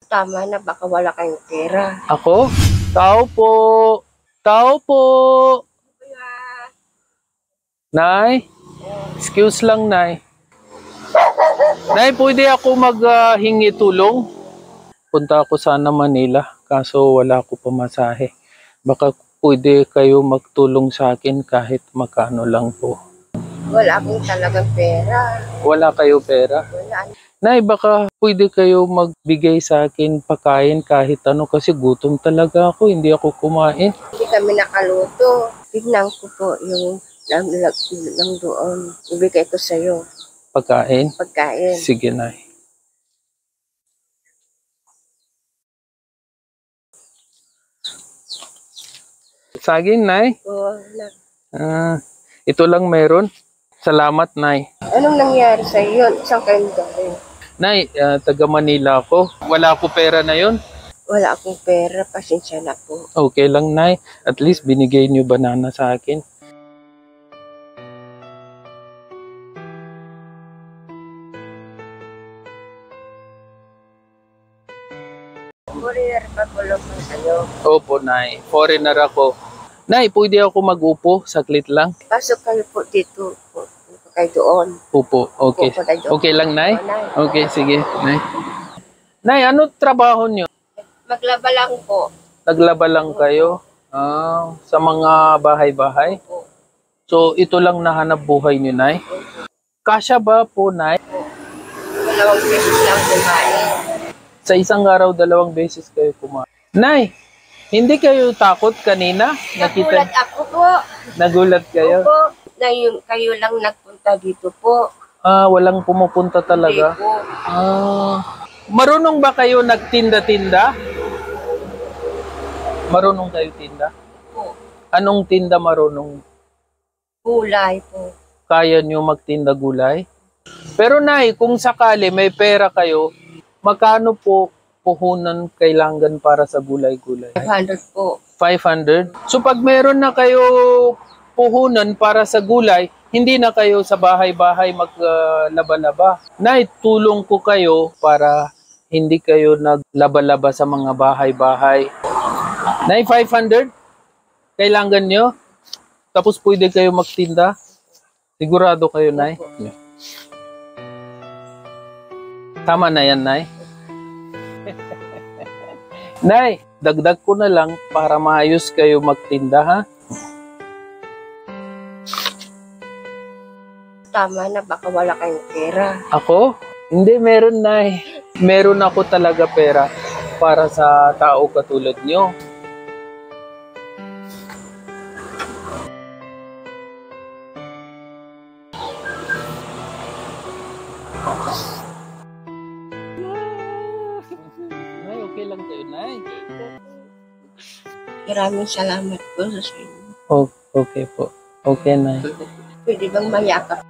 Tama na, baka wala kayong pera. Ako? Tao po. Tao po. Nay? Excuse lang, Nay. Nay, pwede ako maghingi tulong? Punta ako sana Manila, kaso wala ako pamasahe. Baka pwede kayo magtulong sa akin kahit magkano lang po. Wala akong talagang pera. Wala kayo pera? Wala. Nay, baka pwede kayo magbigay sa akin pagkain kahit ano kasi gutom talaga ako, hindi ako kumain. Hindi kami nakaluto. Tignan ko po yung lang doon. Ibigay ko sa'yo. Pagkain? Pagkain. Sige, Nay. Saging, Nay? Oo. Ito lang meron. Salamat, Nay. Anong nangyari sa'yo? Isang kayong gawin? Nay, taga Manila ako. Wala ako pera na yon. Wala akong pera. Pasensya na po. Okay lang, Nay. At least binigay niyo banana sa akin. Foreigner pa po lang kayo. Opo, Nay. Foreigner ako. Nay, pwede ako mag-upo? Saglit lang. Pasok kayo po dito po. Kayo doon. Upo. Okay. Upo kayo doon. Okay lang, Nay? Oo, Nay. Okay, sige, Nay. Nay, ano trabaho niyo? Maglaba lang po. Naglaba lang kayo? Sa mga bahay-bahay? Opo. So, ito lang nahanap buhay niyo, Nay? Kasya ba po, Nay? 2 beses lang kumain. Sa isang araw, 2 beses kayo kumain. Nay, hindi kayo takot kanina? Nagulat ako po. Nagulat kayo? Opo. Na yung kayo lang nagpunta dito po. Walang pumupunta talaga? Hindi po. Marunong ba kayo nagtinda-tinda? Marunong kayo tinda? Po. Anong tinda marunong? Gulay po. Kaya nyo magtinda gulay? Pero Nay, kung sakali may pera kayo, magkano po puhunan kailangan para sa gulay-gulay? 500 po. 500? So pag meron na kayo puhunan para sa gulay, hindi na kayo sa bahay-bahay maglaba-laba. Nay, tulong ko kayo para hindi kayo naglaba-laba sa mga bahay-bahay. Nay, 500? Kailangan nyo? Tapos pwede kayo magtinda? Sigurado kayo, Nay? Tama na yan, Nay? Nay, dagdag ko na lang para maayos kayo magtinda, ha? Tama na, baka wala kayong pera. Ako? Hindi, meron, Nay. Meron ako talaga pera para sa tao katulad nyo. Nay, okay lang kayo, Nay. Maraming salamat po sa inyo. Okay po. Okay, Nay. Pwede bang mayakap